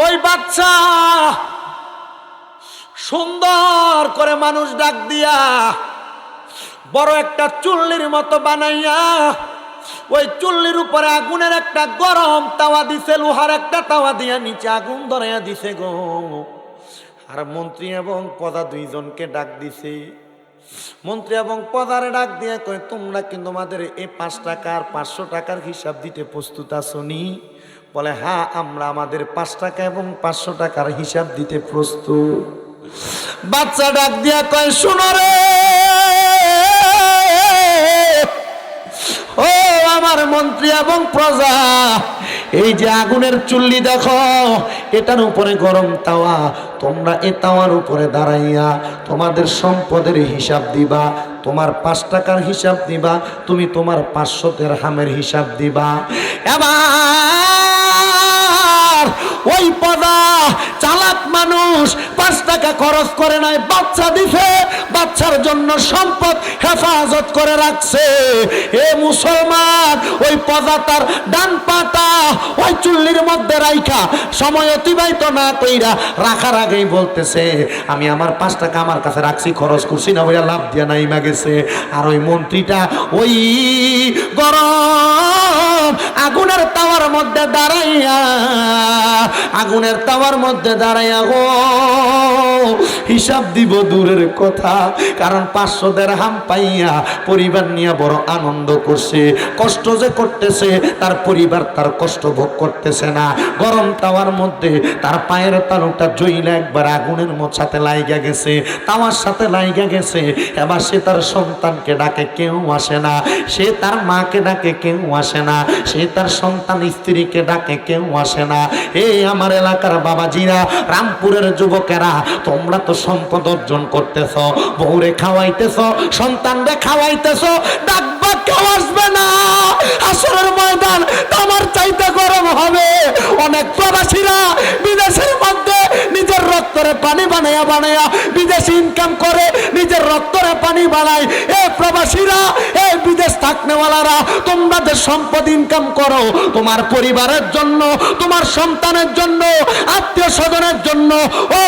ওই বাচ্চা সুন্দর করে মানুষ ডাক দিয়া বড় একটা চুল্লির মতো বানাইয়া ওই চুল্লির উপরে আগুনের একটা গরম তাওয়া দিছে, লোহার একটা তাওয়া দিয়া নিচে আগুন ধরাইয়া দিছে গো। আর মন্ত্রী এবং প্রজা দুইজনকে ডাক দিছে। মন্ত্রী এবং প্রজারে ডাক দিয়ে কয়, তোমরা কিন্তু আমাদের এই 5 টাকা আর 500 টাকার হিসাব দিতে প্রস্তুত আছো নি? বলে, হ্যাঁ, আমরা আমাদের 5 টাকা এবং 500 টাকার হিসাব দিতে প্রস্তুত। বাচ্চা ডাক দিয়া কয়, শোনো রে ও আমার মন্ত্রী এবং প্রজা, এই যে আগুনের চুল্লি দেখো, এটার উপরে গরম তাওয়া, তোমরা এই তাওয়ার উপরে দাঁড়াইয়া তোমাদের সম্পদের হিসাব দিবা। তোমার 5 টাকার হিসাব দিবা, তুমি তোমার 500 দিরহামের হিসাব দিবা। এবার ওই প্রজা চালাক মানুষ 5 টাকা খরচ করে নাই, বাচ্চা দিছে, বাচ্চার জন্য সম্পদ হেফাজত করে রাখছে। এ মুসলমান, ওই প্রজা তার ডান পাটা ওই চুল্লির মধ্যে রাইখা সময় অতিবাহিত না কইরা রাখার আগেই বলতেছে, আমি আমার 5 টাকা আমার কাছে রাখছি, খরচ করছি না, বইয়া লাভ দিয়া নাইমা গেছে। আর ওই মন্ত্রীটা ওই গরম আগুনের তাওয়ার মধ্যে দাঁড়াইয়া, আগুনের তাওয়ার মধ্যে দাঁড়াইয়া গো হিসাব দিব দূরের কথা, কারণ 500 দিরহাম পাইয়া পরিবার নিয়ে বড় আনন্দ করছে। কষ্ট যে করতেছে তার পরিবার তার কষ্ট ভোগ করতেছে না। গরম তাওয়ার মধ্যে তার পায়ের তালুটা জইলা একবার আগুনের সাথে লাইগা গেছে, তাওয়ার সাথে লাইগা গেছে। এবার সে তার সন্তানকে ডাকে, কেউ আসে না। সে তার মাকে ডাকে, কেউ আসে না। সে তার সন্তান স্ত্রীকে ডাকে, কেউ আসে না। এই আমার এলাকার বাবাজিরা, রামপুরের যুবকেরা, তোমরা তো সম্পদ অর্জন করতেছ, বউরে খাওয়াইতেছ, সন্তানরে খাওয়াইতেছ, ডাকবা কেউ আসবে না। আসরের ময়দান তোমার চাইতে গরম হবে। অনেক প্রবাসীরা বিদেশের মধ্যে নিজের রক্তরে পানি বানায়া বানায়া বিদেশে ইনকাম করে, নিজের রক্তরে পানি বানায়। এ প্রবাসীরা, এ বিদেশ থাকনেওয়ালারা, তোমরা যে সম্পদ ইনকাম করো তোমার পরিবারের জন্য, তোমার সন্তানের জন্য, আত্মীয় স্বজনের জন্য, ও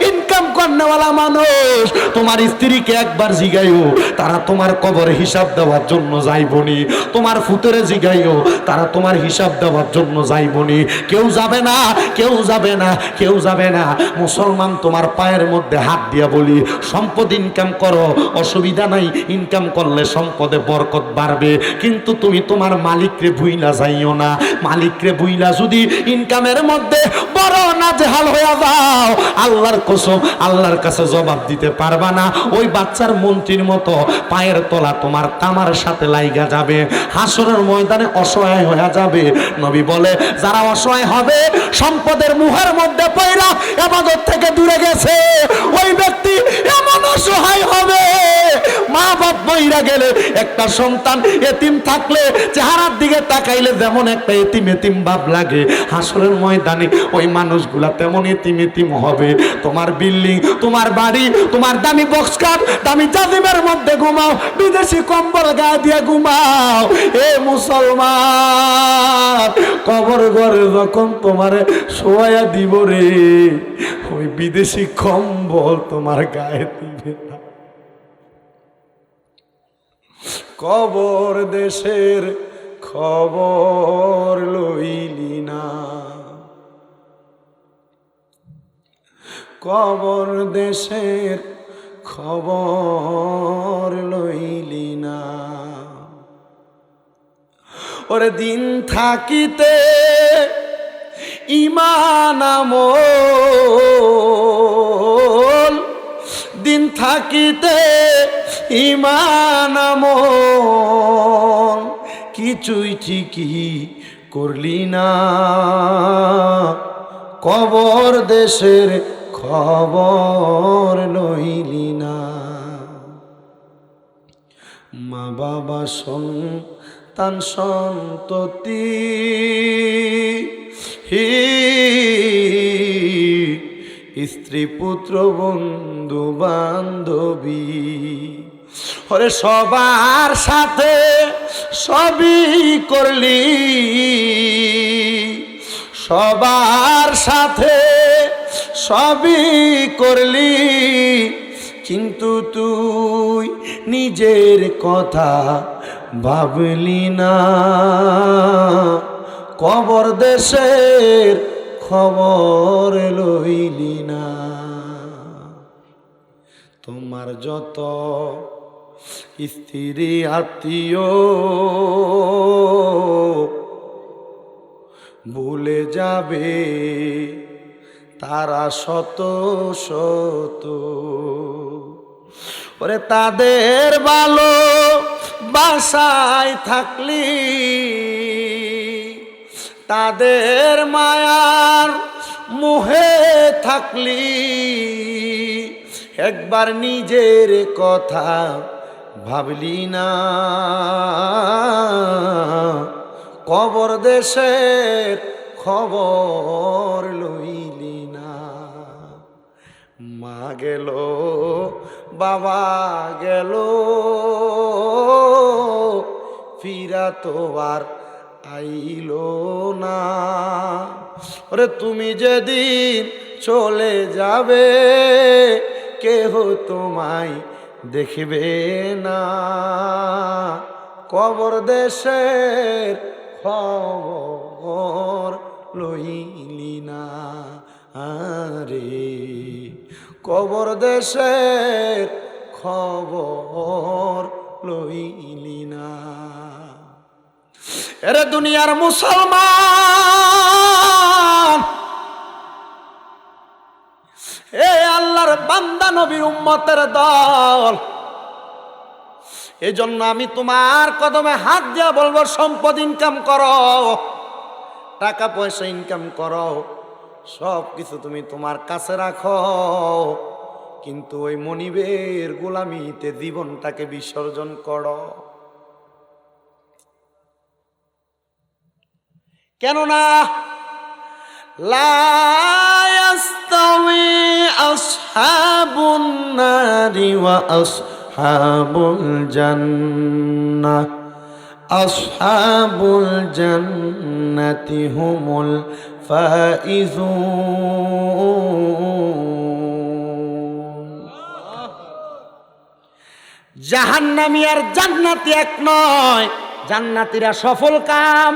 ইনকাম করনেওয়ালা মানুষ, তোমার স্ত্রীকে একবার জিগাইও, তারা তোমার কবরে হিসাব দেওয়ার জন্য যাইবনি। তোমার ফুতেরে জিগাইও, তারা তোমার হিসাব দেওয়ার জন্য যাইবনি। কেউ যাবে না, কেউ যাবে না, কেউ যাবে না। মুসলমান, তোমার পায়ের মধ্যে হাত দিয়া বলি, সম্পদ ইনকাম করো, অসুবিধা নাই, ইনকাম করলে সম্পদে বরকত বাড়বে, কিন্তু তুমি তোমার মালিকরে ভুইলা যাইও না। মালিকরে ভুইলা যদি ইনকামের মধ্যে বড় নাজেহাল হয়ে যাও, আল্লাহর কসম, আল্লাহর কাছে জবাব দিতে পারবা না। ওই বাচ্চার মন্ত্রীর মতো পায়ের তলা তোমার তামার সাথে লাইগা যাবে, হাসরের ময়দানে অসহায় হয়ে যাবে। নবী বলে, যারা অসহায় হবে, সম্পদের মুহের মধ্যে পয়রা ইবাদত থেকে দূরে গেছে, ওই ব্যক্তি এমন অসহায় হবে, মা বাপ মইরা গেলে, একটা সন্তান এতিম থাকলে চেহারার দিকে তাকাইলে যেমন একটা এতিম এতিম ভাব লাগে, হাসরের ময়দানে ওই মানুষগুলা তেমন এতিম এতিম হবে। তোমার বিল্ডিং, তোমার বাড়ি, তোমার দামি বক্স কাট, দামি জাজিমের মধ্যে ঘুমাও, বিদেশি কম্বল গায়ে দিয়ে ঘুমাও। এ মুসলমান, কবর ঘরে যখন তোমারে শোয়া দিব রে, ওই বিদেশি কম্বল তোমার গায়ে দিবে না। কবর দেশের খবর লইলি না, কবর দেশের খবর লইলি না। ওরে দিন থাকিতে ঈমান আমল, দিন থাকিতে ঈমান আমল, কিছুই ঠিকই করলি না, কবর দেশের খবর লইলি না। মা বাবা সন্তান সন্ততি, স্ত্রী পুত্র বন্ধু বান্ধবী, ওরে সবার সাথে সবই করলি, সবার সাথে সবই করলি, কিন্তু তুই নিজের কথা ভাবলি না। কবর দেশের খবর লইলি না। তোমার যত স্ত্রী আত্মীয় ভুলে যাবে তারা শত শত, ওরে তাদের ভালো বাসায় থাকলি, তাদের মায়ার মোহে থাকলি, একবার নিজের কথা ভাবলি না। কবর দেশের খবর লইলি না। মা গেল বাবা গেল, ফিরা তো আর আইল না। ওরে তুমি যেদিন চলে যাবে কেহ তোমায় দেখবে না। কবর দেশের খবর লইলি না রে, কবর দেশের খবর লইলি না। এরে দুনিয়ার মুসলমান, এ আল্লাহর বান্দা নবীর উম্মতের দল, এই জন্য আমি তোমার কদমে হাত দিয়া বলবো, সম্পদ ইনকাম করো, টাকা পয়সা ইনকাম করো, সব কিছু তুমি তোমার কাছে রাখো, কিন্তু ওই মনিবের গোলামিতে জীবনটাকে বিসর্জন করো। কেননা লা ইয়াস্তাওয়ি আসহাবুন নারি ওয়া আসহাবুল জান্নাহ, আসহাবুল জান্নাতি হুমুল ফাইজুন। জাহান্নামী আর জান্নাতি এক নয়, জান্নাতীরা সফল কাম।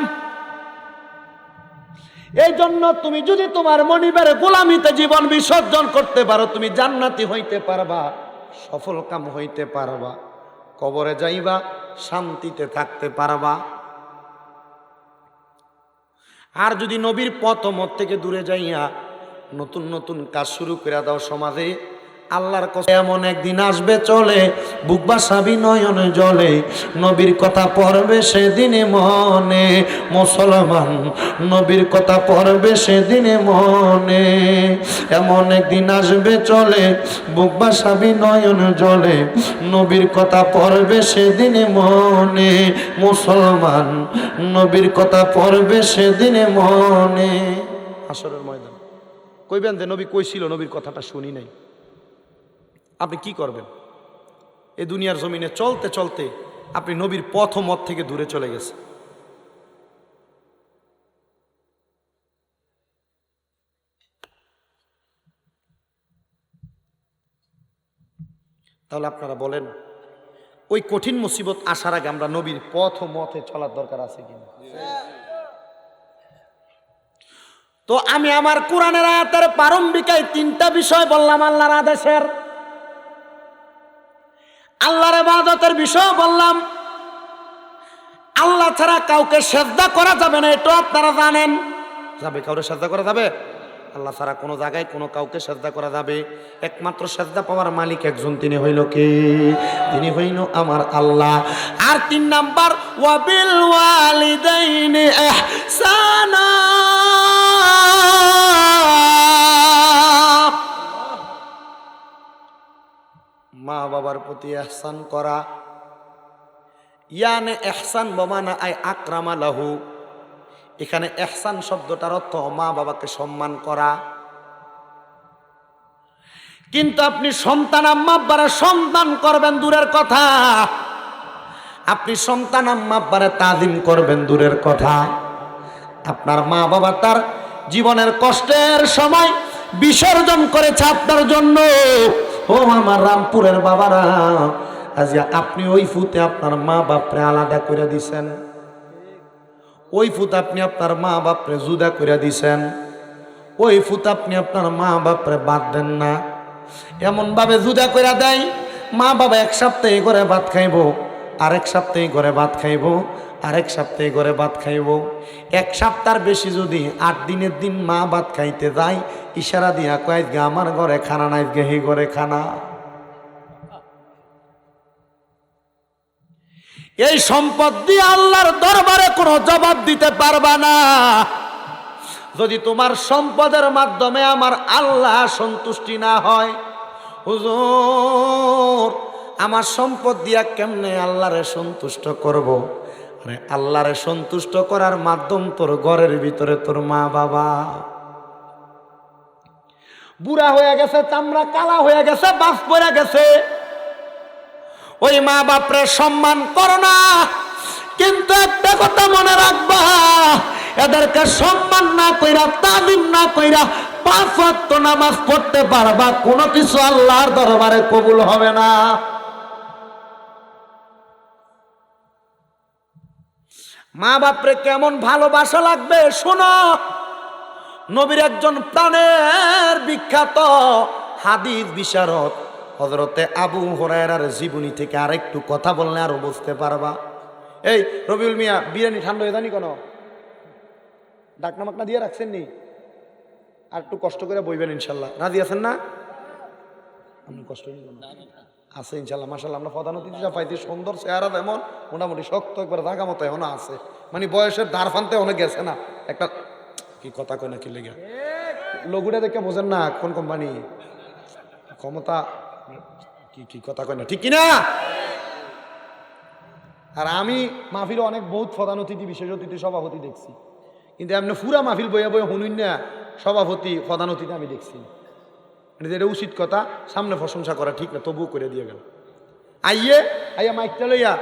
এই জন্য তুমি যদি তোমার মনিবের গোলামিতে জীবন বিসর্জন করতে পারো, তুমি জান্নাতি হইতে পারবা, সফল কাম হইতে পারবা, কবরে যাইবা, শান্তিতে থাকতে পারবা। আর যদি নবীর পথ মত থেকে দূরে যাইয়া নতুন নতুন কাজ শুরু করে দাও সমাজে, আল্লাহর কথা এমন একদিন আসবে চলে, বুক বাসাবি নয়নে জলে, নবীর কথা পড়বে সেদিনে মনে মুসলমান, নবীর কথা পড়বে সেদিনে মনে। এমন একদিন আসবে চলে, বুক বাসাবি নয়নে জলে, নবীর কথা পড়বে সেদিনে মনে মুসলমান, নবীর কথা পড়বে সেদিনে মনে। হাসরের ময়দান কইবেন যে নবী কইছিল, নবীর কথাটা শুনি নাই। আপনি কি করবেন? এই দুনিয়ার জমিনে চলতে চলতে আপনি নবীর পথ মত থেকে দূরে চলে গেছে। তাহলে আপনারা বলেন, ওই কঠিন মুসিবত আসার আগে আমরা নবীর পথ মতে চলার দরকার আছে কিনা? তো আমি আমার কোরআনের আয়াতের প্রারম্ভিকায় তিনটা বিষয় বললাম আল্লাহর আদেশের, আল্লাহর ইবাদতের বিষয় বললাম। আল্লাহ ছাড়া কাউকে সেজদা করা যাবে না, এটা আপনারা জানেন। যাবে কাউকে সেজদা করা যাবে? আল্লাহ ছাড়া কোনো জায়গায় কোনো কাউকে সেজদা করা যাবে? একমাত্র সেজদা পাওয়ার মালিক একজন, তিনি হইল কে? তিনি হইল আমার আল্লাহ। আর 3 নাম্বার, ওয়াবিল ওয়ালিদাইনি ইহসানা, মা বাবার প্রতি ইহসান করা। ইয়ানে ইহসান বমানা আই আকরামা লাহু, এখানে ইহসান শব্দটার অর্থ মা বাবাকে সম্মান করা। কিন্তু আপনি সন্তান আম্মা আব্বারে সন্তান করবেন দূরের কথা, আপনি সন্তান আম্মা আব্বারে তাজিম করবেন দূরের কথা। আপনার মা বাবা তার জীবনের কষ্টের সময় বিসর্জন করেছে আপনার জন্য। ও আমার রামপুরের বাবারা, আজ আপনি ওই ফুতে আপনার মা বাপরে আলাদা করে দিছেন, ওই ফুত আপনি আপনার মা বাপরে জুদা করে দিছেন, ওই ফুত আপনি আপনার মা বাপরে বাদ দেন না। এমন ভাবে জুদা করে দেয়, মা বাবা এক সপ্তাহে করে ভাত খাইব, আরেক সপ্তাহে করে ভাত খাইব, আরেক সপ্তাহে করে ভাত খাইব। এক সপ্তাহ বেশি যদি 8 দিনের দিন মা ভাত খাইতে যায়, ইশারা দিয়া কয় গে আমার ঘরে খানা নাই, গে হি ঘরে খানা। এই সম্পদ দিয়ে আল্লাহর দরবারে কোনো জবাব দিতে পারবা না। যদি তোমার সম্পদের মাধ্যমে আমার আল্লাহ সন্তুষ্টি না হয়, হুজুর আমার সম্পদ দিয়া কেমনে আল্লাহরে সন্তুষ্ট করব? আরে আল্লাহরে সন্তুষ্ট করার মাধ্যম তোর ঘরের ভিতরে তোর মা বাবা। বুড়া হয়ে গেছে, চামড়া কালা হয়ে গেছে, বাস পড়ে গেছে, ওই মা বাপরে সম্মান করো না। কিন্তু একটা কথা মনে রাখবা, এদেরকে সম্মান না কইরা, তালিম না কইরা 5 ওয়াক্ত নামাজ পড়তে পারবা, কোনো কিছু আল্লাহর দরবারে কবুল হবে না। মা বাপরে কেমন ভালোবাসা লাগবে শোনো। নবীর একজন প্রাণের বিখ্যাত হাদিস বিশারদ হযরতে আবু হুরায়রার জীবনী থেকে আরেকটু কথা বললে আরো বুঝতে পারবা। এই রবিউল মিয়া, বিরিয়ানি ঠান্ডা হয়ে জানি কেন? ডাকনা মাকনা দিয়ে রাখছেন নি? আর একটু কষ্ট করে বইবেন ইনশাল্লাহ। রাজি আছেন না? আপনি কষ্ট আছে ইনশাল্লাহ। মাশাল্লাহ, আমরা প্রধান অতিথিটা পাইতে সুন্দর চেহারা, যেমন মোটামুটি শক্ত একবার জাগা মতো এখনো আছে, মানে বয়সের ধার ফানতে অনেক গেছে না। একটা কি কথা কয় না, কি লেগে লঘুটা দেখে বোঝেন না কোন কোম্পানি ক্ষমতা, কি কথা কয় না, ঠিক কিনা? আর আমি মাহফিলে অনেক বহুত প্রধান অতিথি, বিশেষ অতিথি, সভাপতি দেখছি, কিন্তু এমনি পুরা মাহফিল বইয়া বইয়া শুনুন না সভাপতি প্রধান অতিথি আমি দেখছি। এটা উচিত কথা, সামনে প্রশংসা করা ঠিক না, তবুও করে দিয়ে গেল। আইয়া মাইকটা লইয়া,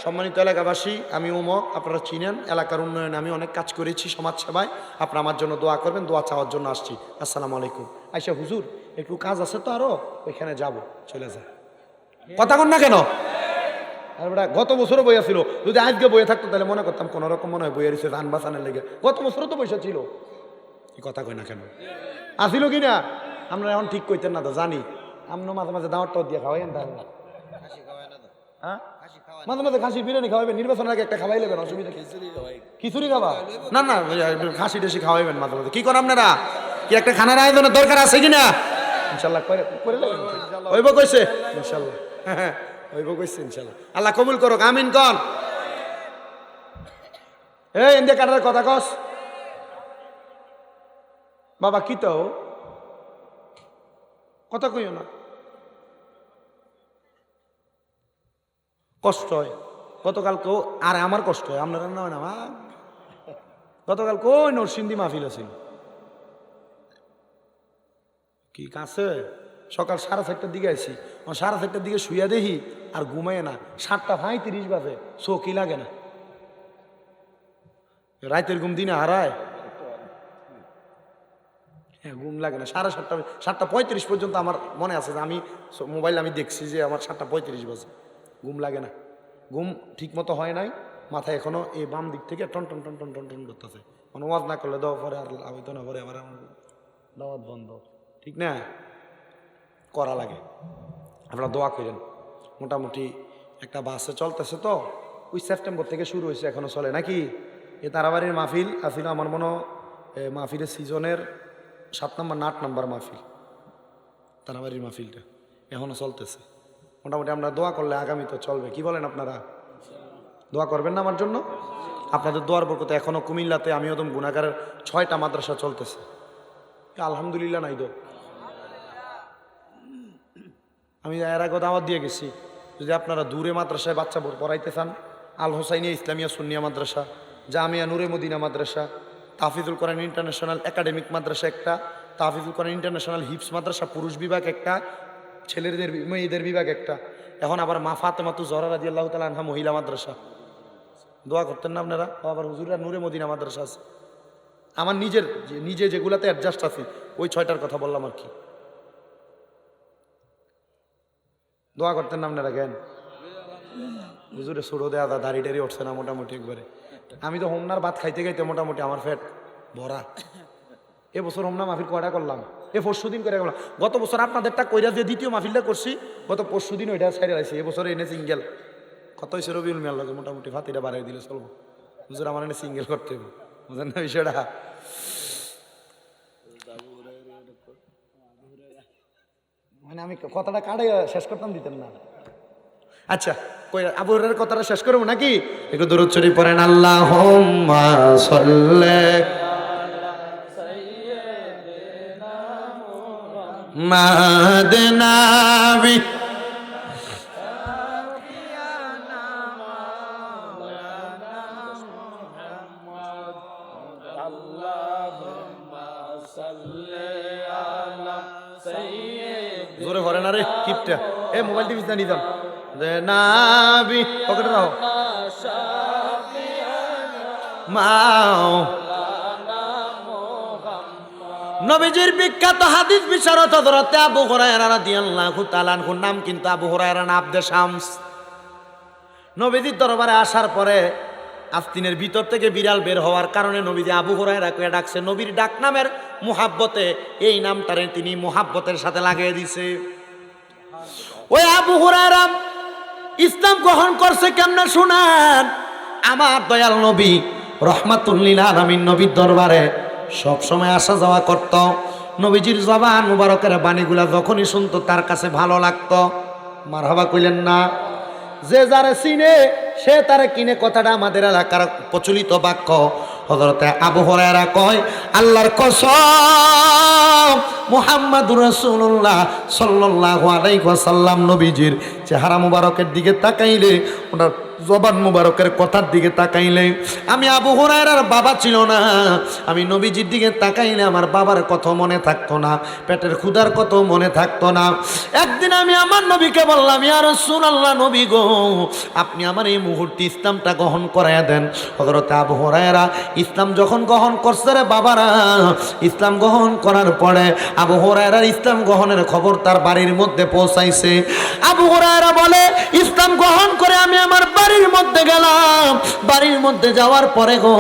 সম্মানিত এলাকাবাসী, আমি ওমক, আপনারা চিনেন, এলাকার উন্নয়নে আমি অনেক কাজ করেছি, সমাজ সেবায়, আপনারা আমার জন্য দোয়া করবেন, দোয়া চাওয়ার জন্য আসছি। আসসালামু আলাইকুম। আইসা হুজুর একটু কাজ আছে তো আরো, ওইখানে যাব, চলে যায়। কথা কন না কেন? গত বছরও বইয়া ছিল, যদি আজকে বইয়ে থাকতো তাহলে মনে করতাম কোন রকম মনে হয় বইয়া দিচ্ছে ধান বাঁচানোর লেগে। গত বছরও তো পয়সা ছিল, কি কথা কয় না কেন? আসিল কি না? আমরা এখন ঠিক কইতেন না তো, জানি আমরা মাঝে মাঝে দাওয়ারটাও দিয়ে খাওয়াইন, তাহলে হ্যাঁ মাঝে মাঝে খাসি বিরিয়ানি খাওয়াইবেন, নির্বাচনের আগে একটা খাওয়াই নেবেন, অসুবিধা। খিচুড়ি খাবা? না না, খাসি টাসি খাওয়াইবেন মাঝে মাঝে। কি করেন আপনারা? কি একটা খানার আয়োজনের দরকার আছে কিনা? ইনশাল্লাহ করে নেবেন, হইব কইছে ইনশাল্লাহ, হ্যাঁ হইব কইছে ইনশাল্লাহ। আল্লাহ কবুল করুক, আমিন কন। এই ইন্ডিয়া কাটার কথা কস বাবা, কি তো কথা কইও না, কষ্ট হয়। গতকালকেও, আর আমার কষ্ট হয়, আপনারা না হয় না। গতকাল কই নরসিংদী মাহফিল আছিল, কি কাছে সকাল 4:30টার দিকে আইছি, 4:30টার দিকে শুইয়া দেখি আর ঘুমায় না, 7:35 বাজে, চোখই লাগে না। রাতের ঘুম দিনে হারায়, হ্যাঁ ঘুম লাগে না। 7:35 পর্যন্ত আমার মনে আছে যে আমি মোবাইল আমি দেখছি যে আমার 7:35 বাজে, ঘুম লাগে না, ঘুম ঠিক মতো হয় নাই। মাথায় এখনো এই বাম দিক থেকে টন টন টন টন টন টন করতেছে, মানে ওয়াজ না করলে দেওয়া পরে আর আবেদন না পরে আবার দাওয়াত বন্ধ, ঠিক না? করা লাগে। আপনারা দোয়া করেন। মোটামুটি একটা বাসে চলতেছে তো, ওই সেপ্টেম্বর থেকে শুরু হয়েছে, এখনো চলে নাকি? এ তারাবাড়ির মাহফিল আসলে আমার মনে মাহফিলের সিজনের 7 নম্বর না 8 নম্বর মাহফিল, তারাবাড়ির মাহফিলটা এখনো চলতেছে। মোটামুটি আমরা দোয়া করলে আগামী তো চলবে, কি বলেন আপনারা? দোয়া করবেন না আমার জন্য? আপনাদের দোয়ার বরকতে এখনো কুমিল্লাতে আমি ওদম গুনাগারের 6টা মাদ্রাসা চলতেছে, আলহামদুলিল্লাহ। নাই তো আমি এর আগে দাওয়াত দিয়ে গেছি, যদি আপনারা দূরে মাদ্রাসায় বাচ্চা পড়াইতে চান, আল হোসাইনিয়া ইসলামিয়া সুন্নিয়া মাদ্রাসা, জামিয়া নূরে মদিনা মাদ্রাসা, তাহফিজুল কোরআন ইন্টারন্যাশনাল একাডেমিক মাদ্রাসা একটা, তাহফিজুল কোরআন ইন্টারন্যাশনাল হিপস মাদ্রাসা পুরুষ বিভাগ একটা, ছেলেদের মেয়েদের বিভাগ একটা, এখন আবার মা ফাতেমাতু জহরা রাদিয়াল্লাহু তাআলা আনহা মহিলা মাদ্রাসা। দোয়া করতেন না আপনারা? আবার হুজুরা নূরে মদিনা মাদ্রাসা আছে, আমার নিজে যেগুলাতে অ্যাডজাস্ট আছে ওই 6টার কথা বললাম আর কি। দোয়া করতেন না আপনারা জ্ঞান হুজুরে ছোড়ো দেয়া দাড়ি টাড়ি উঠছে না মোটামুটি একবারে। আমি তো হোমনার ভাত খাইতে খাইতে মোটামুটি আমার পেট ভরা। এবছর হোমনা মাহফিল কয়টা করলাম? 4 দিন করে করলাম। গত বছর আপনাদেরটা কইরা যে দ্বিতীয় মাহফিলটা করছি, গত 4 দিন ওইটা ছাইড়ে রাখছি। এবছর এনে সিঙ্গেল কত হয়েছে রবিউল মিয়ার লাগে মোটামুটি ভাতিটা বাড়াই দিলে চলবো। হুজুর আমার এনে সিঙ্গেল করতে হবে, বুঝলেন না বিষয়টা? মানে আমি কথাটা কাটে শেষ করতাম, দিতেন না। আচ্ছা, কই আবু হুরায়রার কথাটা শেষ করবো নাকি? একটু দরুদ শরীফ পড়েন। আল্লাহুম্মা সাল্লি মাদনাবি জোরে ভরে না রে কিপটা। মোবাইল টিভিস না নিতাম নাবি পকেটে রাখো মাও। নবীজির বিখ্যাত হাদিস বিশারদ হযরত আবু হুরায়রা রাদিয়াল্লাহু তাআলা আনহুর নাম কিন্তু আবু হুরায়রা না আবদে শামস। নবীজির দরবারে আসার পরে আস্তিনের ভিতর থেকে বিড়াল বের হওয়ার কারণে নবীজি আবু হুরায়রা কয়ে ডাকছে। নবীর ডাক নামের মুহাব্বতে এই নামটারে তিনি মুহাব্বতের সাথে লাগিয়ে দিছে। ওই আবু হুরায়রা ইসলাম গ্রহণ করছে কেমনে শুনেন। আমার দয়াল নবী রহমাতুল লিল আলামিন নবীর দরবারে সব সময় আসা যাওয়া করত। নবীজির জবান মুবারকের বাণীগুলা যখনই শুনতো তার কাছে ভালো লাগতো। মারহাবা কইলেন না? যে যারে চিনে সে তারে কিনে, কথাটা আমাদের এলাকার প্রচলিত বাক্য। হযরতে আবু হুরায়রা কয়, আল্লাহর কসম মুহাম্মাদুর রাসূলুল্লাহ সাল্লাল্লাহু আলাইহি ওয়াসাল্লাম নবীজির চেহারা মুবারকের দিকে তাকাইলে, ওনার জবান মুবারকের কথার দিকে তাকাইলে, আমি আবু হুরায়রার বাবা ছিল না, আমি নবীজির দিকে তাকাইলে আমার বাবার কথা মনে থাকতো না, পেটের ক্ষুধার কথা মনে থাকতো না। একদিন আমি আমার নবীকে বললাম, ইয়া রাসূলুল্লাহ, নবী গো, আপনি আমার এই মুহূর্তে ইসলামটা গ্রহণ করাইয়া দেন। হযরত আবু হুরায়রা ইসলাম যখন গ্রহণ করছে রে বাবারা, ইসলাম গ্রহণ করার পরে আবু হুরায়রার ইসলাম গ্রহণের খবর তার বাড়ির মধ্যে পৌঁছাইছে। আবু হুরায়রা বলে, ইসলাম গ্রহণ করে আমি আমার বাড়ির মধ্যে গেলাম। বাড়ির মধ্যে যাওয়ার পরে গো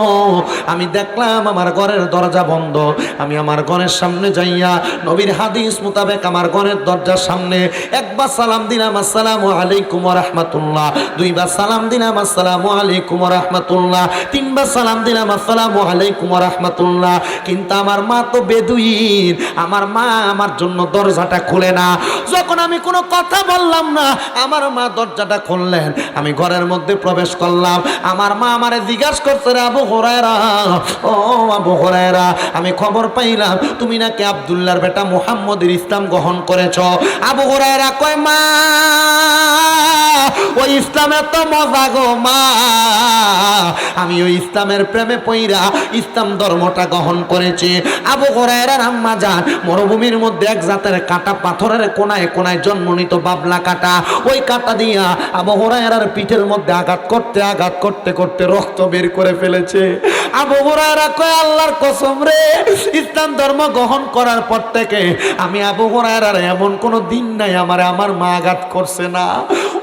আমি দেখলাম আমার ঘরের দরজা বন্ধ। আমি আমার ঘরের সামনে যাইয়া নবীর হাদিস মোতাবেক আমার ঘরের দরজার সামনে একবার সালাম দিলাম, আসসালামু আলাইকুম ওয়া রাহমাতুল্লাহ। দুইবার সালাম দিলাম, আসসালামু আলাইকুম ওয়া রাহমাতুল্লাহ। তিনবার সালাম দিলাম, আসসালামু আলাইকুম ওয়া রাহমাতুল্লাহ। কিন্তু আমার মা তো বেদুইন, আমার মা আমার জন্য দরজাটা খুলে না। যখন আমি কোনো কথা বললাম না, আমার মা দরজাটা খুললেন। আমি ঘরের মধ্যে প্রবেশ করলাম। আমার মা আমারে জিজ্ঞাসা করছে, রে আবু হুরায়রা, ও আবু হুরায়রা, আমি খবর পাইলাম তুমি নাকি আব্দুল্লাহর বেটা মুহাম্মদের ইসলাম গ্রহণ করেছ। আবু হুরায়রা কয়, মা ওই ইসলামের তো মজা গো মা, আমি ওই ইসলামের প্রেমে পইরা ইসলাম ধর্মটা গ্রহণ করেছি। আবু হুরায়রার আম্মা জান মরুভূমির মধ্যে এক জাতের কাটা পাথরের কোনায় কোনায় জন্ম নিত বাবলা কাটা। ওই কাটা দিয়া আবু হুরায়রার পিঠের মধ্যে আঘাত করতে করতে রক্ত বের করে ফেলেছে। আবু হুরায়রা কয়, আল্লাহর কসম রে, ইসলাম ধর্ম গ্রহণ করার পর থেকে আমি আবু হুরায়রার এমন কোনো দিন নাই আমার মা আঘাত করছে না।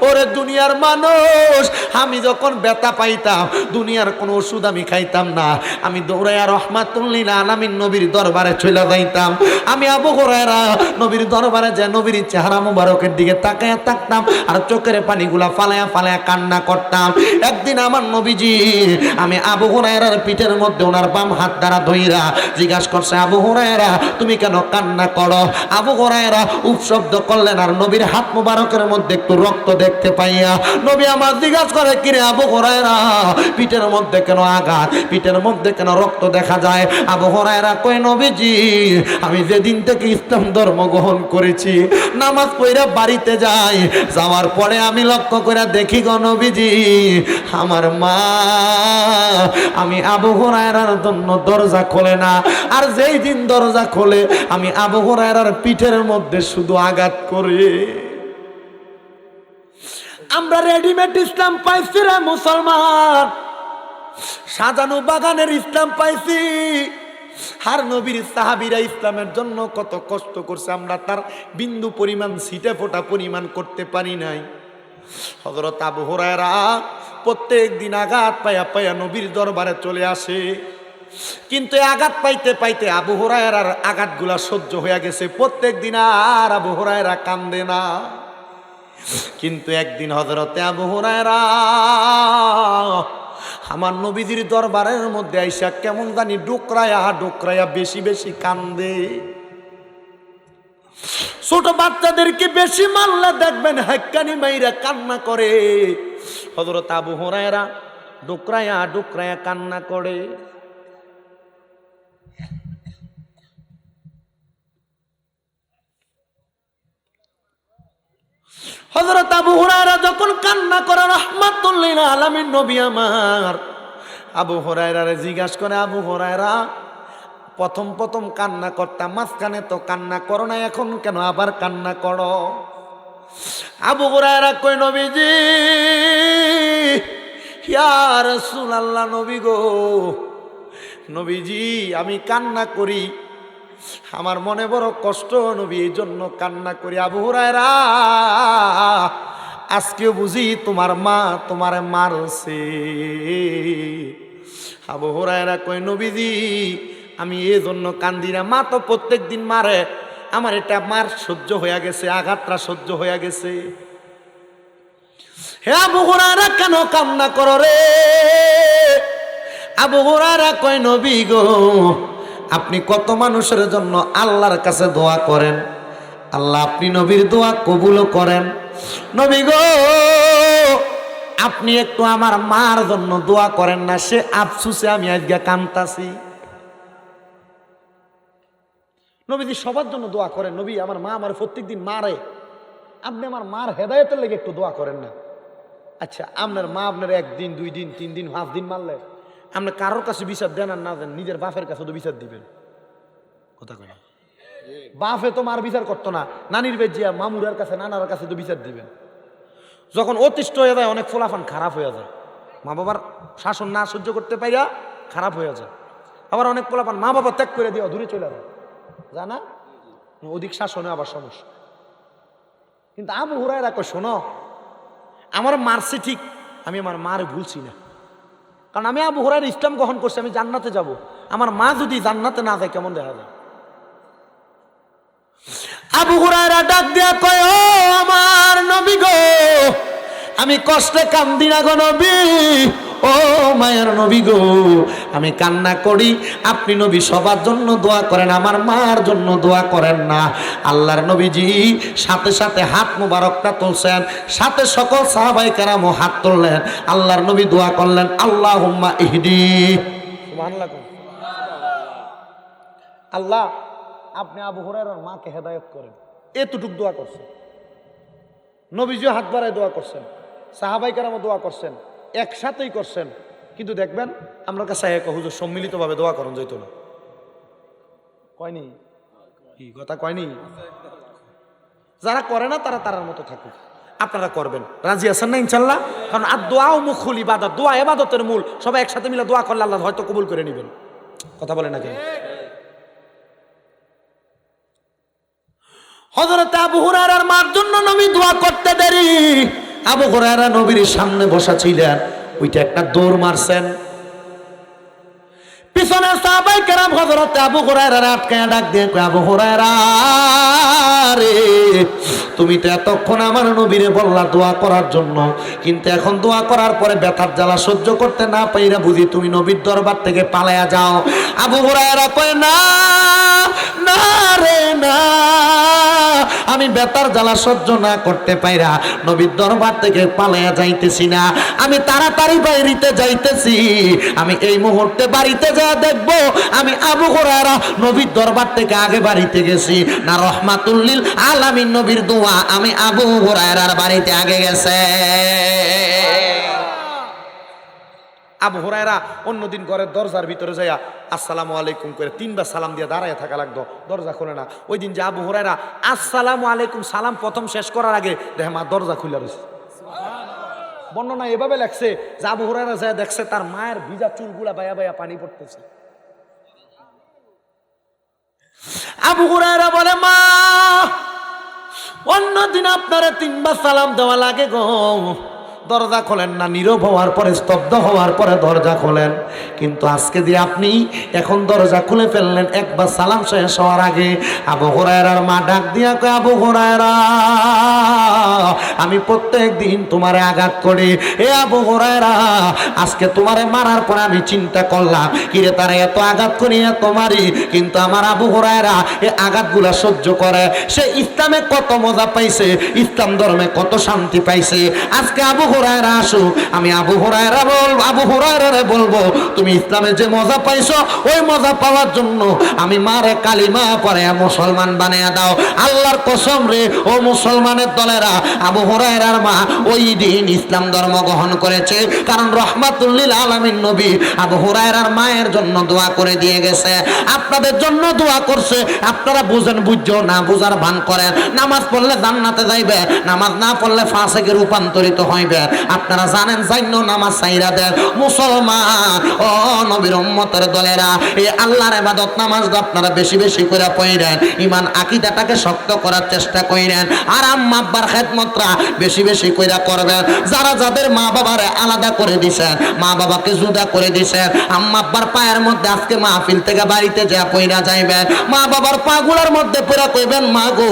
ওরে দুনিয়ার মানুষ, আমি যখন ব্যথা পাইতাম দুনিয়ার কোনো ওষুধ আমি খাইতাম না, আমি দৌড়াইয়া রহমাতুল লিল আলামিন নবীর দরবারে চলে যাইতাম। আমি আবু হুরায়রা নবীর দরবারে যে নবীর চেহারা মুবারকের দিকে তাকায়া থাকতাম আর চোখের পানিগুলা ফালায়া ফালায়া কান্না করতাম। একদিন আমার নবীজি আমি আবু হুরায়রার পিঠের মধ্যে ওনার বাম হাত দ্বারা ধইরা জিজ্ঞাসা করছে, আবু হুরায়রা তুমি কেন কান্না করো? আবু হুরায়রা উপশব্দ করলেন আর নবীর হাত মুবারকের মধ্যে একটু রক্ত দেখতে পাইয়া নবী আমার জিজ্ঞাসা করে, কিরে আবু হুরায়রা, পিঠের মধ্যে কেন আঘাত, পিঠের মধ্যে কেন রক্ত দেখা যায়? আবু হুরায়রা কয়, নবীজি আমি যেদিন থেকে ইসলাম ধর্ম গ্রহণ করেছি নামাজ পড়া বাড়িতে যাই, যাওয়ার পরে আমি লক্ষ্য করে দেখি গো নবীজি, আমার মা আমি আবু হুরায়রার জন্য দরজা খোলে না, আর যেই দিন দরজা খোলে আমি আবু হুরায়রার পিঠের মধ্যে শুধু আঘাত করে। আমরা রেডিমেড ইসলাম পাইছি রে মুসলমান, সাজানো বাগানের ইসলাম পাইছি, আর নবীর সাহাবীরা ইসলামের জন্য কত কষ্ট করছে, আমরা তার বিন্দু পরিমাণ ছিটে ফোঁটা পরিমাণ করতে পারি নাই। হযরত আবু হুরায়রা প্রত্যেক দিন আঘাত পাইয়া পাইয়া নবীর দরবারে চলে আসে, কিন্তু আঘাত পাইতে পাইতে আবু হুরায়রার আঘাতগুলা সহ্য হয়ে গেছে। প্রত্যেক দিন আর আবু হুরায়রা কান্দে না। কিন্তু একদিন হযরতে আবু হুরায়রা আমার নবীজির দরবারের মধ্যে আইসা কেমন জানি ডোকরায়া বেশি বেশি কান্দে। ছোট বাচ্চাদেরকে বেশি মারলে দেখবেন হাক্কানি মাইরা কান্না করে। হযরত আবু হুরায়রা ডোকরায়া কান্না করে। হযরত আবু হুরায়রা যখন কান্না করে, রাহমাতুল লিল আলামিন নবী আমার আবু হুরায়রারে জিজ্ঞাসা করে, আবু হুরায়রা প্রথম কান্না করতাম, মাঝখানে তো কান্না করো না, এখন কেন আবার কান্না করো? আবু হুরায়রা কই, নবীজি ইয়া রাসূলুল্লাহ, নবী গো, নবীজি আমি কান্না করি, আমার মনে বড় কষ্ট নবী, এই জন্য কান্না করি। আবু হুরায়রা আজকেও বুঝি তোমার মা তোমারে মারছে? আবু হুরায়রা কই, নবীজি আমি এই জন্য কান্দি না, মা তো প্রত্যেক দিন মারে, আমার এটা মার সহ্য হয়ে গেছে, আঘাতটা সহ্য হয়ে গেছে। হে আবু হুরায়রা কেন কান্না করো রে? আবু হুরায়রা কই, নবী গো আপনি কত মানুষের জন্য আল্লাহর কাছে দোয়া করেন, আল্লাহ আপনি নবীর দোয়া কবুলও করেন। নবী গো আপনি একটু আমার মার জন্য দোয়া করেন না, সে আফসুসে আমি আজকে কাঁদতাছি। নবীজি সবার জন্য দোয়া করেন, নবী আমার মা আমার প্রত্যেকদিন মারে, আপনি আমার মার হেদায়েতের লেগে একটু দোয়া করেন না। আচ্ছা আপনার মা আপনার 1 দিন 2 দিন 3 দিন 5 দিন মারলে আপনি কারোর কাছে বিচার দেন আর না দেন, নিজের বাপের কাছে তো বিচার দিবেন। কথা কয় না? বাপে তো মার বিচার করতো না, নানির বেজিয়া মামুরার কাছে নানার কাছে তো বিচার দিবেন। যখন অতিষ্ঠ হয়ে যায় অনেক ফলাফান খারাপ হয়ে যায়, মা বাবার শাসন না সহ্য করতে পাইয়া খারাপ হয়ে যায়। আবার অনেক ফলাফান মা বাবা ত্যাগ করে দিয়ে দূরে চলে যায়, জানা অধিক শাসনে আবার সমস্যা। কিন্তু আবু হুরায়রা কয়, শোনো আমার মারছে ঠিক, আমি আমার মার ভুলছি না, কারণ আমি আবু হুরায়রা ইসলাম গ্রহণ করছি, আমি জান্নাতে যাব, আমার মা যদি জান্নাতে না যায় কেমন দেখা যায়? আবু হুরায়রা ডাক দিয়া কয়, ও আমার নবী গো আমি কষ্টে কান্দি না গো নবী, ও মায়ের নবী গো আমি কান্না করি, আপনি নবী সবার জন্য দোয়া করেন, আমার মার জন্য দোয়া করেন না। আল্লাহর নবীজি সাথে সাথে হাত মুবারকটা তুলছেন, সাথে সকল সাহাবায়ে কেরামও হাত তুললেন, আল্লাহর নবী দোয়া করলেন, আল্লাহুম্মা ইহদি, সুবহানাল্লাহ, আল্লাহ আপনি আবু হুরায়রার মাকে হেদায়েত করেন। এতটুক দোয়া করছেন, নবীজিও হাত বাড়ায় দোয়া করছেন, সাহাবায়ে কেরামও দোয়া করছেন, একসাথেই করছেন। কিন্তু দেখবেন আমরা কাছে হুজুর সম্মিলিতভাবে দোয়া করুন যাইতো না, কয়নি? কি কথা কয়নি? যারা করে না তারা তারার মতো থাকুক, আপনারা করবেন, রাজি আছেন না ইনশাল্লাহ? কারণ আর দোয়াও মুখুল ইবাদত, দোয়া ইবাদতের মূল, সবাই একসাথে মিলে দোয়া করলে আল্লাহ হয়তো কবুল করে নেবেন। কথা বলে না কেন? হযরত আবু হুরায়রার মার জন্য নবী দোয়া করতে দেরি, আবু হুরায়রা নবীর সামনে বসা ছিলেন, ওইটা একটা দৌড় মারছেন, পিছনে সাহাবায়ে কেরাম হযরত আবু হুরায়রার আটকায়া ডাক দিয়ে কয়, আবু হুরায়রা রে তুমি তো এতক্ষণ আমার নবীরে বললা দোয়া করার জন্য, কিন্তু এখন দোয়া করার পরে ব্যথার জ্বালা সহ্য করতে না পাইরা বুঝি তুমি নবীর দরবার থেকে পালায়া যাও? আবু হুরায়রা কয়, না না রে না, আমি ব্যথার জ্বালা সহ্য না করতে পাইরা নবীর দরবার থেকে পালায়া যাইতেছি না, আমি তাড়াতাড়ি বাইরিতে যাইতেছি, আমি এই মুহূর্তে বাড়িতে যা দেখবো আমি আবু হুরায়রা নবীর দরবার থেকে আগে বাড়িতে গেছি না, রহমাতুল লিল আলামিন নবীর দোয়া আমি আবু হুরায়রার বাড়িতে আগে গেছে। আবু হুরায়রা অন্যদিন ঘরের দরজার ভিতরে যাইয়া আসসালামু আলাইকুম করে 3 বার সালাম দিয়ে দাঁড়ায় থাকা লাগতো, দরজা খোলে না। ওই দিন যে আবু হুরায়রা আসসালামু আলাইকুম সালাম প্রথম শেষ করার আগে দেখে মা দরজা খুলে রয়েছে। বর্ণনা এভাবে লেখছে যে আবু হুরায়রা যায় দেখছে তার মায়ের ভিজা চুলগুলা বায়া বায়া পানি পড়তেছে। আবু হুরায়রা বলে, মা অন্যদিন আপনারা 3 বার সালাম দেওয়া লাগে গো, দরজা খোলেন না, নীরব হওয়ার পরে, স্তব্ধ হওয়ার পরে দরজা খোলেন, কিন্তু আজকে দিয়ে আপনি এখন দরজা খুলে ফেললেন একবার সালাম শেষ হওয়ার আগে। আবু হুরায়রার মা ডাক দিয়া কয়, আবু হুরায়রা, আমি প্রত্যেক দিন তোমারে আঘাত করি, এ আবু হুরায়রা, আজকে তোমারে মারার পরে আমি চিন্তা করলাম কিরে তারা এত আঘাত করি, এত মারি, কিন্তু আমার আবু হুরায়রা এই আঘাতগুলা সহ্য করে, সে ইসলামে কত মজা পাইছে, ইসলাম ধর্মে কত শান্তি পাইছে। আজকে আবু হুরায়রা আসুক, আমি আবু হুরায়রারে বলবো, তুমি ইসলামে যে মজা পাইছো ওই মজা পাওয়ার জন্য আমি মারে কালিমা পরে মুসলমান বানিয়ে দাও। আল্লাহর কসম রে ও মুসলমানের দলেরা, আবু হুরায়রার মা ওই দিন ইসলাম ধর্ম গ্রহণ করেছে, কারণ রহমাতুল লিল আলামিন নবী আবু হুরায়রার মায়ের জন্য দোয়া করে দিয়ে গেছে, আপনাদের জন্য দোয়া করছে। আপনারা বুঝেন, বুঝছো না, বুঝার ভান করেন। নামাজ পড়লে জান্নাতে যাইবে, নামাজ না পড়লে ফাসিকে রূপান্তরিত হইবে। আপনারা জানেন জান্য নামাজ সাইরা দেন। মুসলমান ও নবীর উম্মতের দলেরা, এই আল্লাহর ইবাদত নামাজ আপনারা বেশি বেশি করে পড়েন, ঈমান আকীদাটাকে শক্ত করার চেষ্টা করেন, আর আম্মা আব্বার খেদমতরা বেশি বেশি করে করবেন। যারা যাদের মা বাবারে আলাদা করে দিছেন, মা বাবাকে জুদা করে দিছেন, আম্মা আব্বার পায়ের মধ্যে আজকে মাহফিল থেকে বাড়িতে যা পইরা যাইবেন, মা বাবার পাগুলার মধ্যে পুরা কইবেন, মা গো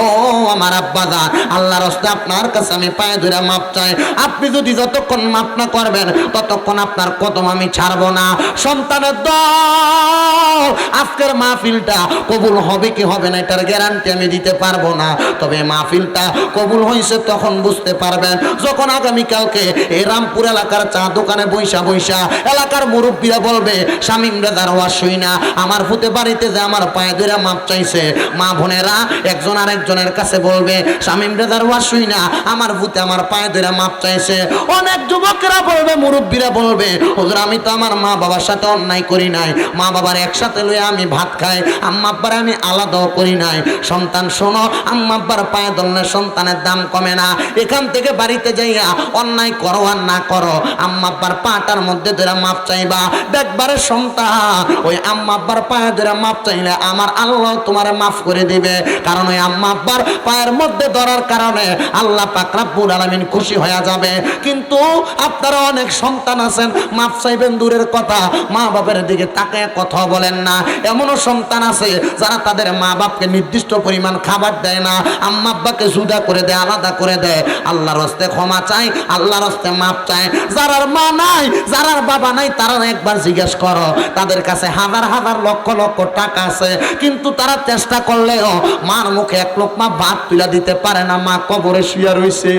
ও আমার আব্বা জান, আল্লাহর রাস্তায় আপনার কাছে আমি পায়ে ধরে মাপ চাই। আপনি যদি যতক্ষণ মাপ না করবেন ততক্ষণ আপনার কদম আমি ছাড়বো না। সন্তানের দল, আজকের মাহফিলটা কবুল হবে কি হবে না এটার গ্যারান্টি আমি দিতে পারবো না, তবে মাহফিলটা কবুল হয়েছে তখন বুঝতে পারবেন যখন আগামীকালকে এই রামপুর এলাকার চা দোকানে বৈশা বৈশা এলাকার মুরব্বীরা বলবে, শামীম রেজার ওয়াজ শুই না আমার ভূতে বাড়িতে যে আমার পায়ে ধরে মাপ চাইছে। মা বোনেরা একজন আরেকজনের কাছে বলবে, শামীম রেজার ওয়াজ শুই না আমার ভূতে আমার পায়ে ধরে মাপ চাইছে। অনেক যুবকেরা বলবে, মুরব্বীরা বলবে, হুজুর আমি তো আমার মা বাবার সাথে অন্যায় করি নাই, মা বাবার একসাথে লয়ে আমি ভাত খাই, আম্মা আব্বার আমি আলাদাও করি নাই। সন্তান শোনো, আম্মা আব্বার পায়ে ধরলে সন্তানের দাম কমে না। এখান থেকে বাড়িতে যাইয়া অন্যায় করো আর না করো, আম্মা আব্বার পাটার মধ্যে ধরে মাপ চাইবা, দেখবারে সন্তান ওই আম্মা আব্বার পায়ে ধরে মাপ চাইলে আমার আল্লাহ তোমারে মাফ করে দিবে, কারণ ওই আম্মা আব্বার পায়ের মধ্যে ধরার কারণে আল্লাহ পাক রব্বুল আলামিন খুশি হয়ে যাবে। কিন্তু আপনারা অনেক সন্তান আছেন, মাপ চাইবেন দূরের কথা, মা বাবার দিকে তাকায় কথা বলেন না। এমনও সন্তান আছে যারা তাদের মা বাপকে নির্দিষ্ট পরিমাণ খাবার দেয় না, আম্মা আব্বাকে জুদা করে দেয়, আলাদা করে দেয়। আল্লাহর হস্তে ক্ষমা চাই, আল্লাহর হস্তে মাপ চায়। যারার মা নাই, যারার বাবা নাই, তারা একবার জিজ্ঞেস করো, তাদের কাছে হাজার হাজার লক্ষ লক্ষ টাকা আছে, কিন্তু তারা চেষ্টা করলেও মার মুখে এক লোকমা ভাত তুলে দিতে পারে না, মা কবরে শুয়ে রইছে।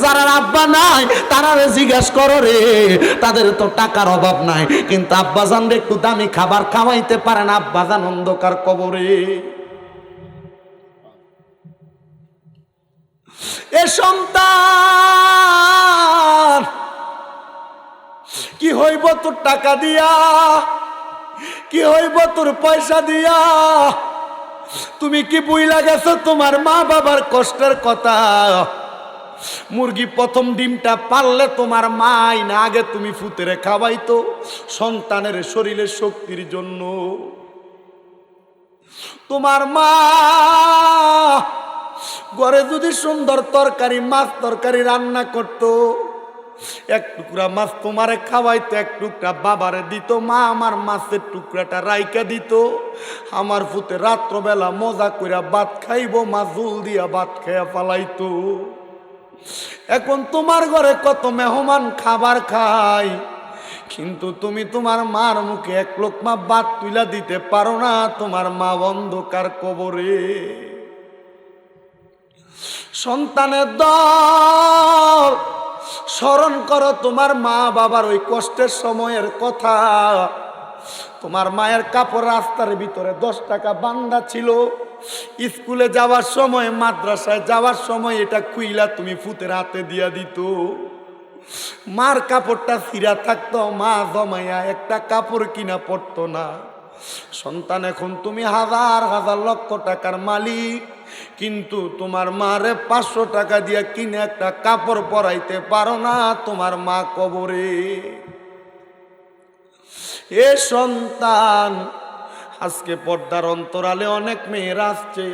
যারা আব্বা নাই তারা জিজ্ঞেস করো রে, তাদের তো টাকার অভাব নাই, কিন্তু আব্বাজান একটু দামি খাবার খাওয়াইতে পারে না, আব্বাজান অন্ধকার কবরে। এ সন্তান কি হইব তোর টাকা দিয়া, কি হইব তোর পয়সা দিয়া? তুমি কি বুইলা গেছো তোমার মা বাবার কষ্টের কথা? মুরগি প্রথম ডিমটা পারলে তোমার মাই না আগে তুমি ফুতেরে খাওয়াইতো সন্তানের শরীরের শক্তির জন্য। তোমার মা ঘরে যদি সুন্দর তরকারি, মাছ তরকারি রান্না করতো, এক টুকরা মাছ তোমারে খাওয়াইতো, এক টুকরা বাবারে দিত, মা আমার মাছের টুকরাটা রাইকা দিত, আমার ফুতে রাত্রবেলা মজা কইরা ভাত খাইবো, মা ঝুল দিয়া ভাত খাইয়া পালাইতো। এখন তোমার ঘরে কত মেহমান খাবার খায়, কিন্তু তুমি তোমার মার মুখে এক লোকমা ভাত তুইলা দিতে পারো না, তোমার মা অন্ধকার কবরে। সন্তানের দল, স্মরণ করো তোমার মা বাবার ওই কষ্টের সময়ের কথা। তোমার মায়ের কাপড় রাস্তার ভিতরে 10 টাকা বান্ধা ছিল, স্কুলে যাওয়ার সময়, মাদ্রাসায় যাওয়ার সময় এটা খুইলা তুমি ফুতের হাতে দিয়া দিত। মার কাপড়টা ছিঁড়া থাকতো, মা জমাইয়া একটা কাপড় কিনা পড়তো না। সন্তান এখন তুমি হাজার হাজার লক্ষ টাকার মালিক, কিন্তু তোমার মারে 500 টাকা দিয়া কিনে একটা কাপড় পরাইতে পারো না, তোমার মা কবরে। এ সন্তান, আজকে পর্দার অন্তরালে অনেক মেয়েরা আসছে,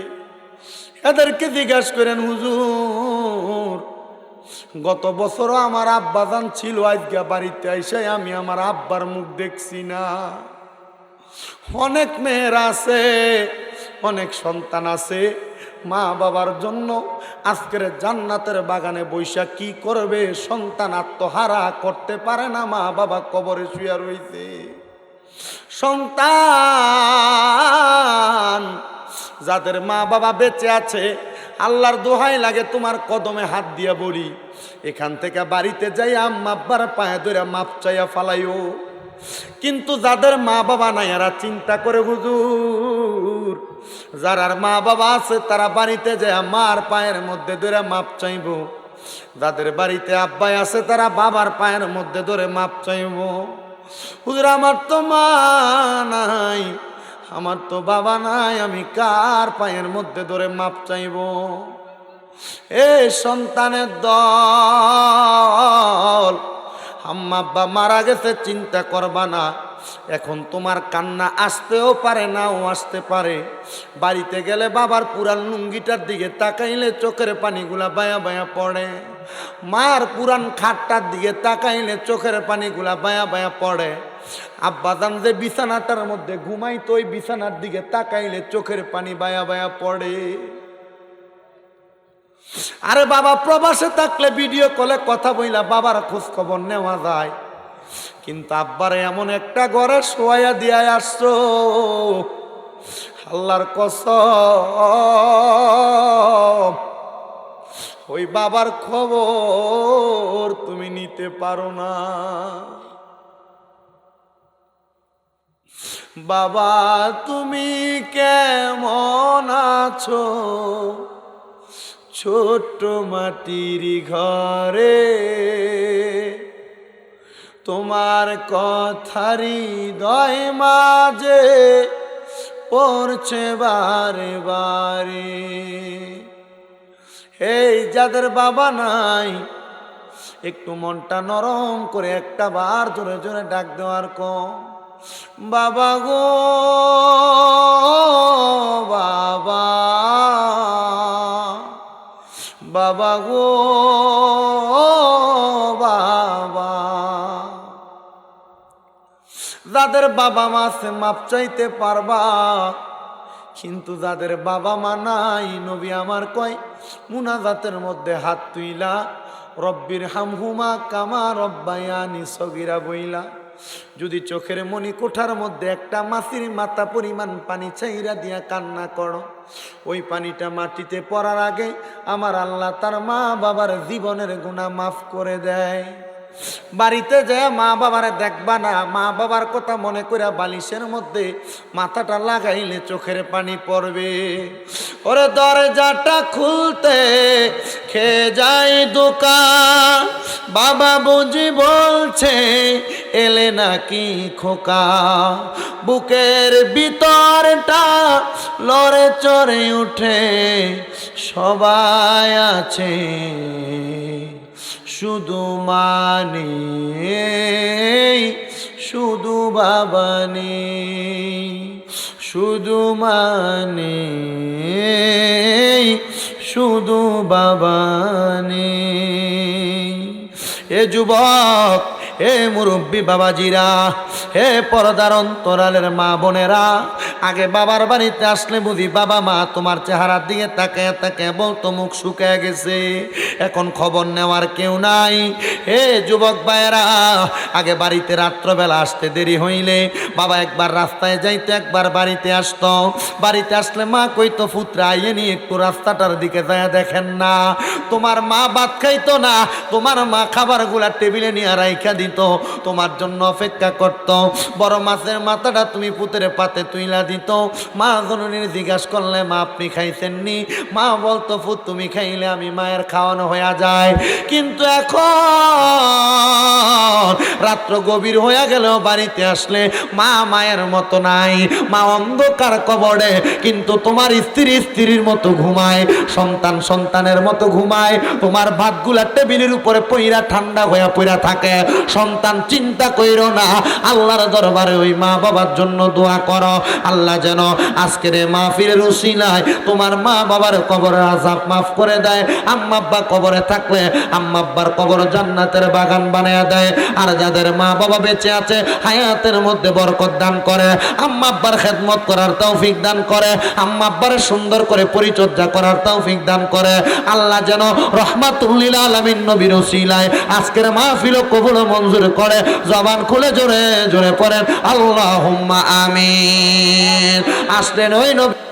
এদেরকে জিজ্ঞাসা করেন হুজুর গত বছরও আমার আব্বাজান ছিল, আজকে বাড়িতে আইসে আমি আমার আব্বার মুখ দেখছি না। অনেক মেয়েরা আছে, অনেক সন্তান আছে, মা বাবার জন্য আজকের জান্নাতের বাগানে বৈশা কি করবে, সন্তান আত্মহারা করতে পারে না, মা বাবা কবরে শুয়ে রইছে। সন্তান যাদের মা বাবা বেঁচে আছে, আল্লাহর দোহাই লাগে তোমার কদমে হাত দিয়া বলি, এখান থেকে বাড়িতে যাই আম্মা আব্বার পায়ে ধরে মাপ চাইয়া ফালাইও। কিন্তু যাদের মা বাবা নাই এরা চিন্তা করে হুজুর, যার মা বাবা আছে তারা বাড়িতে যায় মার পায়ের মধ্যে ধরে মাপ চাইব, যাদের বাড়িতে আব্বাই আছে তারা বাবার পায়ের মধ্যে ধরে মাপ চাইব। হুজুর আমার তো মা নাই, আমার তো বাবা নাই, আমি কার পায়ের মধ্যে ধরে মাপ চাইব? এ সন্তানের দল, আম্মা আব্বা মারা গেছে চিন্তা করবা না, এখন তোমার কান্না আসতেও পারে নাও আসতে পারে। বাড়িতে গেলে বাবার পুরান লুঙ্গিটার দিকে তাকাইলে চোখের পানিগুলা বায়া বায়া পড়ে, মার পুরান খাটটার দিকে তাকাইলে চোখের পানিগুলা বায়া বায়া পড়ে। আব্বাজান যে বিছানাটার মধ্যে ঘুমাইতো ওই বিছানার দিকে তাকাইলে চোখের পানি বায়া বায়া পড়ে। আরে বাবা প্রবাসে থাকলে ভিডিও কলে কথা বইলা বাবার খোঁজ খবর নেওয়া যায়, কিন্তু আব্বারে এমন একটা ঘরে শোয়া দিয়া আসছো, আল্লাহর কসম ওই বাবার খবর তুমি নিতে পারো না। বাবা তুমি কেমন আছো ছোট্ট মাটির ঘরে, তোমার কথারি হৃদয় মাঝে পড়ছে বারে বারে। এই যাদের বাবা নাই একটু মনটা নরম করে একটা বার জোরে জোরে ডাক দেওয়ার কম, বাবা গো বাবা, বাবা গো বাবা। যাদের বাবা মা আছে মাপ চাইতে পারবা, কিন্তু যাদের বাবা মা নাই, নবী আমার কয় মুনাজাতের মধ্যে হাত তুইলা রব্বির হামহুমা কামা রব্বায়ানি সগীরা বইলা যদি চোখের মনি কোঠার মধ্যে একটা মাছির মাথা পরিমাণ পানি চাইরা দিয়া কান্না করো, ওই পানিটা মাটিতে পড়ার আগে আমার আল্লাহ তার মা বাবার জীবনের গুনাহ মাফ করে দেয়। বাড়িতে যায় মা বাবারে দেখবা না, মা বাবার কথা মনে করে বালিশের মধ্যে মাথাটা লাগাইলে চোখের পানি পড়বে। ওরে দরজাটা খুলতে খেয়ে যায় দোকান, বাবা বুঝি বলছে এলে নাকি খোকা, বুকের ভিতরটা লড়ে চড়ে উঠে সবাই আছে শুধু মানে শুধু বাবা নেই, শুধু মানে শুধু বাবা নেই। এ যুবক, হে মুরব্বী বাবাজিরা, হে পর্দার অন্তরালের মা বোনেরা, আগে বাবার বাড়িতে আসলে বুঝি বাবা মা তোমার চেহারার দিকে তাকায় তাকায় বলতো মুখ শুকিয়ে গেছে, এখন খবর নেওয়ার কেউ নাই। হে যুবক ভাইয়েরা, আগে বাড়িতে রাত্রবেলা আসতে দেরি হইলে বাবা একবার রাস্তায় যাইতো, একবার বাড়িতে আসতো। বাড়িতে আসলে মা কইতো পুত্রা আইয়ে নি একটু রাস্তাটার দিকে যায় দেখেন না। তোমার মা ভাত খাইতো না, তোমার মা খাবারগুলা টেবিলে নিয়ে রাইখা দিত, তোমার জন্য অপেক্ষা করত। বড় মাছের মাথাটা তুমি পুতের পাতে তুইলা দিত। মা জননীর জিজ্ঞাসা করলে মা আপনি খাইছেননি, মা বলতো পুত তুমি খাইলে আমি মায়ের খাওয়ানো হয়ে যায়। কিন্তু এখন রাত্র গভীর হয়ে গেল, বাড়িতে আসলে মা মায়ের মতো নাই, মা অন্ধকার কবরে, কিন্তু তোমার স্ত্রী স্ত্রীর মতো ঘুমায়, সন্তান সন্তানের মতো ঘুমায়, তোমার ভাতগুলা টেবিলের উপরে পইরা ঠান্ডা হয়ে পইরা থাকে, সন্তান চিন্তা কইরো না, আল্লাহর দরবারে ওই মা বাবার জন্য দোয়া করো। আল্লাহ যেন আজকের এই মাহফিলের উসিলায় তোমার মা বাবার কবরের আযাব মাফ করে দেয়। আম্মা আব্বা কবরে থাকলে আম্মা আব্বার কবর জান্নাতের বাগান বানায়া দেয়। আর যাদের মা বাবা বেঁচে আছে হায়াতের মধ্যে বরকত দান করে, আম্মা আব্বার খেদমত করার তৌফিক দান করে, আম্মা আব্বার সুন্দর করে পরিচর্যা করার তৌফিক দান করে। আল্লাহ যেন রহমাতুল লিল আলামিন নবীর উসিলায় আজকের মাহফিল কবুল মঞ্জুর করে। জবান খুলে জোরে জোরে পড়েন আল্লাহুম্মা আমিন। আসলেন ওই নবী।